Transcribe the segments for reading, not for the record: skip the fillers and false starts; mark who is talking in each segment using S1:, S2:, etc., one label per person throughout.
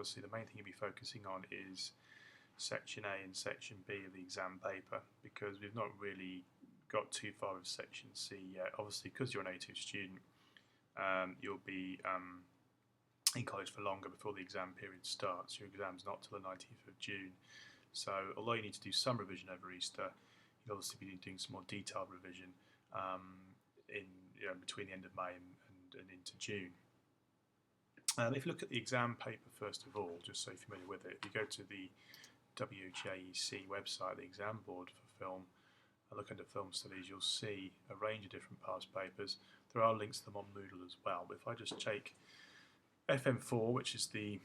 S1: Obviously, the main thing you'll be focusing on is Section A and Section B of the exam paper, because we've not really got too far with Section C yet. Obviously, because you're an A2 student, you'll be in college for longer before the exam period starts. Your exam's not till the 19th of June. So although you need to do some revision over Easter, you'll obviously be doing some more detailed revision between the end of May and into June. If you look at the exam paper first of all, just so you're familiar with it, if you go to the WJEC website, the exam board for film, and look under film studies, you'll see a range of different past papers. There are links to them on Moodle as well, but if I just take FM4, which is the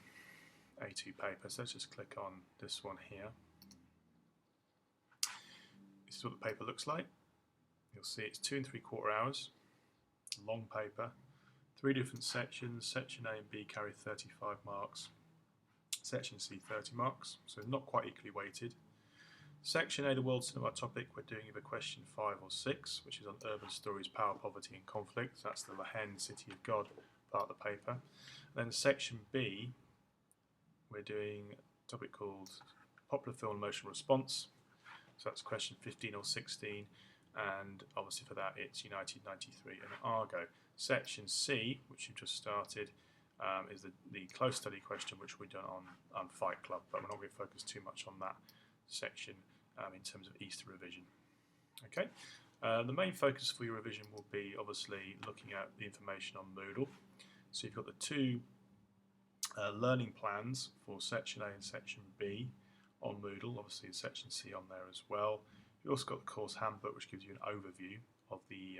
S1: A2 paper, so let's just click on this one here. This is what the paper looks like. You'll see it's 2 3/4 hours, long paper, 3 different sections. Section A and B carry 35 marks, Section C 30 marks, so not quite equally weighted. Section A, the world cinema topic, we're doing either question 5 or 6, which is on urban stories, power, poverty and conflict. That's the Lahen City of God part of the paper. Then Section B, we're doing a topic called popular film emotional response, so that's question 15 or 16, and obviously for that it's United 93 and Argo. Section C, which you've just started, is the close study question, which we've done on Fight Club, but we're not going to focus too much on that section in terms of Easter revision. Okay, the main focus for your revision will be obviously looking at the information on Moodle. So you've got the two learning plans for Section A and Section B on Moodle, obviously Section C on there as well. You've also got the course handbook, which gives you an overview of the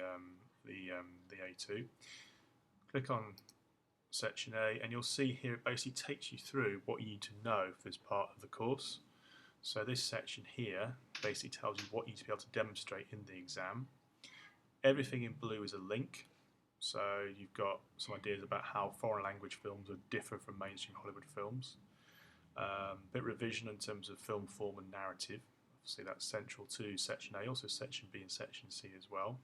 S1: A2. Click on Section A and you'll see here it basically takes you through what you need to know for this part of the course. So this section here basically tells you what you need to be able to demonstrate in the exam. Everything in blue is a link, so you've got some ideas about how foreign language films would differ from mainstream Hollywood films. Bit revision in terms of film form and narrative. Obviously that's central to Section A, also Section B and Section C as well.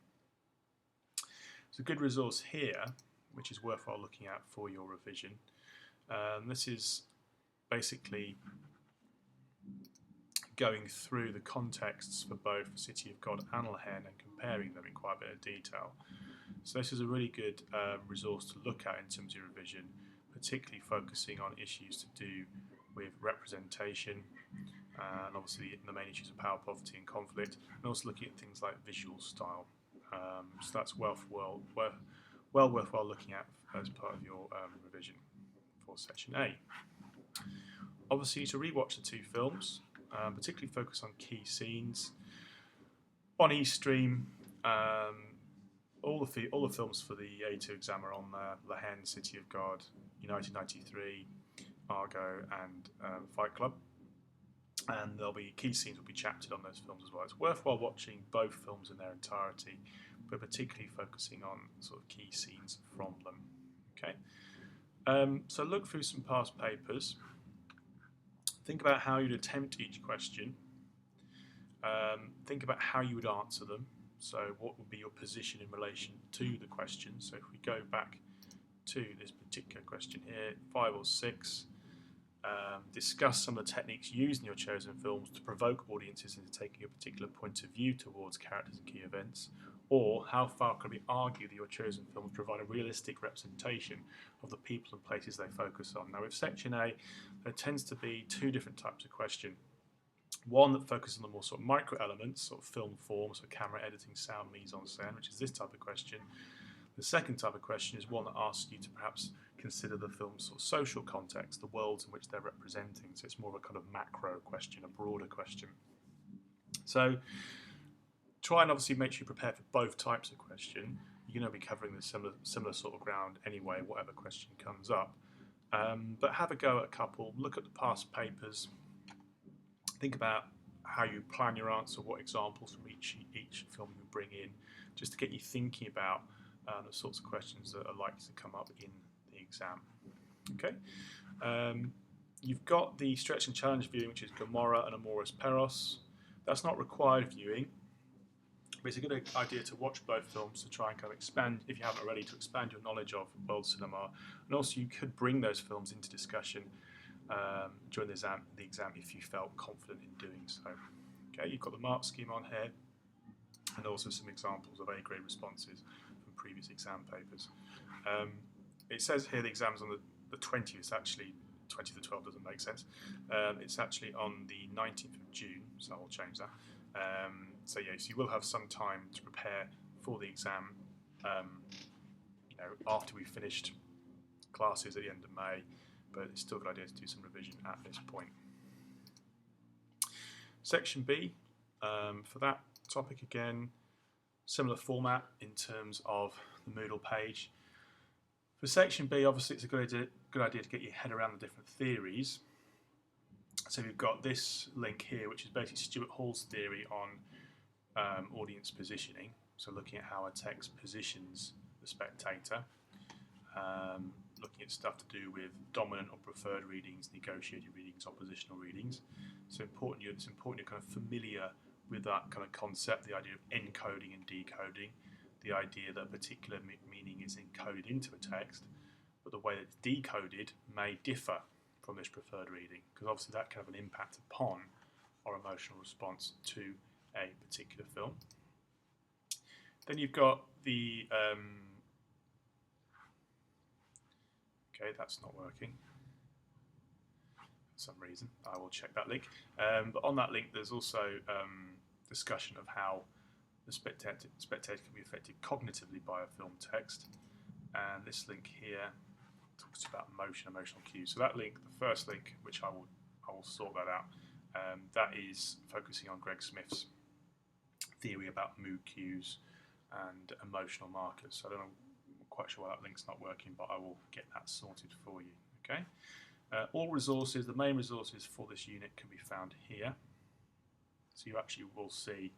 S1: It's a good resource here, which is worthwhile looking at for your revision. This is basically going through the contexts for both City of God and Lahen and comparing them in quite a bit of detail. So this is a really good resource to look at in terms of your revision, particularly focusing on issues to do with representation, and obviously the main issues of power, poverty and conflict, and also looking at things like visual style. So that's well worthwhile looking at as part of your revision for Section A. Obviously, to rewatch the two films, particularly focus on key scenes. On eStream, all the films for the A2 exam are on there: Lahen, City of God, United 93, Argo, and Fight Club. And there'll be key scenes will be chaptered on those films as well. It's worthwhile watching both films in their entirety, but particularly focusing on sort of key scenes from them. Okay, so look through some past papers. Think about how you'd attempt each question. Think about how you would answer them. So what would be your position in relation to the question? So if we go back to this particular question here, 5 or 6, discuss some of the techniques used in your chosen films to provoke audiences into taking a particular point of view towards characters and key events, or how far can we argue that your chosen films provide a realistic representation of the people and places they focus on. Now with Section A, there tends to be 2 different types of question. One that focuses on the more sort of micro elements, sort of film form, so camera editing, sound, mise-en-scène, which is this type of question. The second type of question is one that asks you to perhaps consider the film's sort of social context, the worlds in which they're representing. So it's more of a kind of macro question, a broader question. So try and obviously make sure you prepare for both types of question. You're going to be covering the similar sort of ground anyway, whatever question comes up. But have a go at a couple, look at the past papers, think about how you plan your answer, what examples from each film you bring in, just to get you thinking about the sorts of questions that are likely to come up in the exam. Okay, you've got the stretch and challenge viewing, which is Gomorrah and Amoris Peros. That's not required viewing, but it's a good idea to watch both films to try and kind of expand, if you haven't already, to expand your knowledge of world cinema. And also you could bring those films into discussion during the exam if you felt confident in doing so. Okay, you've got the mark scheme on here, and also some examples of A-grade responses from previous exam papers. It says here the exam's on the 20th. It's actually 20th of 12 doesn't make sense. It's actually on the 19th of June, so I'll change that. So yes, you will have some time to prepare for the exam. After we've finished classes at the end of May, but it's still a good idea to do some revision at this point. Section B, for that topic again, similar format in terms of the Moodle page. For section B, obviously it's a good idea to get your head around the different theories. So we've got this link here, which is basically Stuart Hall's theory on audience positioning. So looking at how a text positions the spectator, looking at stuff to do with dominant or preferred readings, negotiated readings, oppositional readings. So it's important you're kind of familiar with that kind of concept, the idea of encoding and decoding, the idea that a particular meaning is encoded into a text, but the way that it's decoded may differ from this preferred reading, because obviously that can have an impact upon our emotional response to a particular film. Then you've got the okay, that's not working for some reason. I will check that link. But on that link, there's also discussion of how the spectator can be affected cognitively by a film text. And this link here talks about emotional cues. So that link, the first link, which I will sort that out, that is focusing on Greg Smith's theory about mood cues and emotional markers. So I don't know, I'm quite sure why that link's not working, but I will get that sorted for you. Okay. All resources, the main resources for this unit can be found here. So you actually will see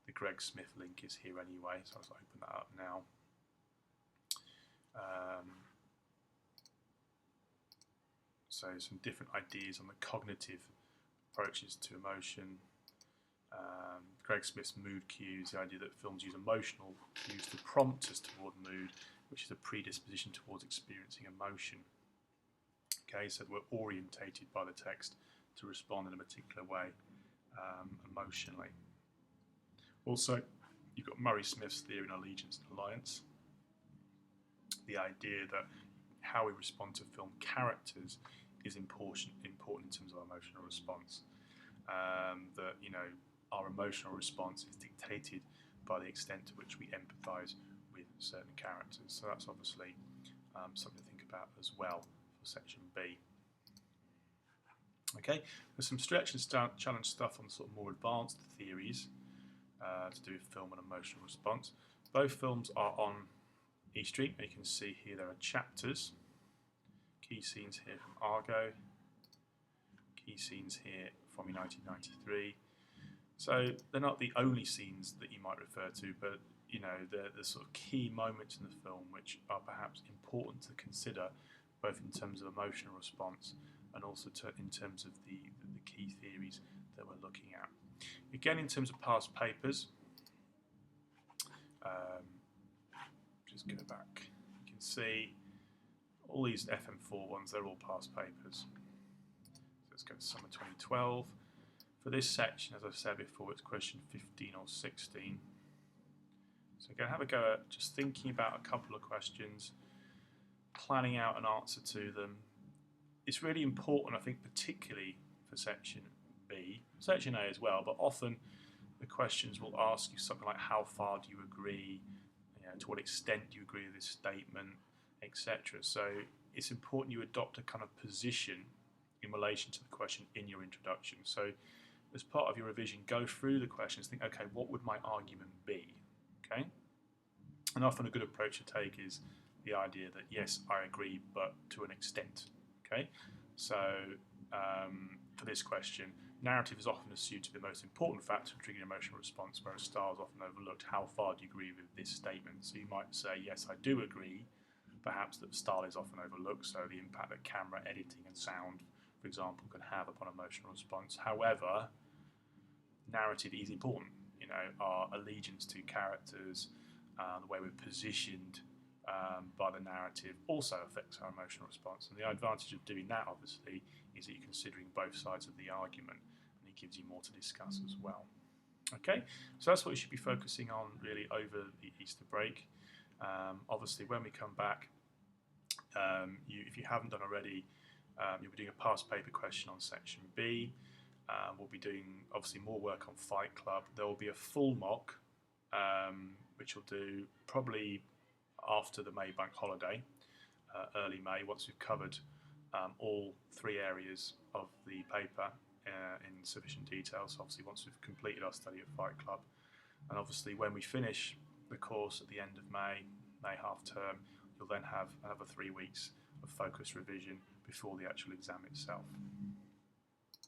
S1: the Greg Smith link is here anyway, so I'll open that up now. So some different ideas on the cognitive approaches to emotion. Greg Smith's mood cues, the idea that films use emotional cues to prompt us toward mood, which is a predisposition towards experiencing emotion. Okay, so we're orientated by the text to respond in a particular way emotionally. Also, you've got Murray Smith's theory in Allegiance and Alliance, the idea that how we respond to film characters is important in terms of our emotional response. That our emotional response is dictated by the extent to which we empathise with certain characters. So that's obviously something to think about as well for section B. Okay, there's some stretch and challenge stuff on sort of more advanced theories to do with film and emotional response. Both films are on eStream. You can see here there are chapters. Key scenes here from Argo. Key scenes here from 1993. So they're not the only scenes that you might refer to, but they're the sort of key moments in the film which are perhaps important to consider, both in terms of emotional response and also in terms of the key theories that we're looking at. Again, in terms of past papers, just go back. You can see all these FM4 ones, they're all past papers. So let's go to summer 2012. For this section, as I've said before, it's question 15 or 16. So again, have a go at just thinking about a couple of questions, planning out an answer to them. It's really important, I think, particularly for section B, section A as well, but often the questions will ask you something like how far do you agree, to what extent do you agree with this statement, etc. So it's important you adopt a kind of position in relation to the question in your introduction. So as part of your revision, go through the questions, think, okay, what would my argument be? Okay? And often a good approach to take is the idea that, yes, I agree, but to an extent. Okay? So for this question, narrative is often assumed to be the most important factor in triggering emotional response, whereas style is often overlooked. How far do you agree with this statement? So you might say, yes, I do agree, perhaps that style is often overlooked, so the impact that camera, editing and sound, for example, can have upon emotional response. However, narrative is important. Our allegiance to characters, the way we're positioned by the narrative also affects our emotional response. And the advantage of doing that, obviously, is that you're considering both sides of the argument, and it gives you more to discuss as well. Okay, so that's what you should be focusing on really over the Easter break. Obviously, when we come back, if you haven't done already, you'll be doing a past paper question on section B. We'll be doing obviously more work on Fight Club. There will be a full mock, which we'll do probably after the May bank holiday, early May, once we've covered all three areas of the paper in sufficient detail. So obviously once we've completed our study of Fight Club, and obviously when we finish the course at the end of May half term, you'll then have another 3 weeks of focus revision before the actual exam itself.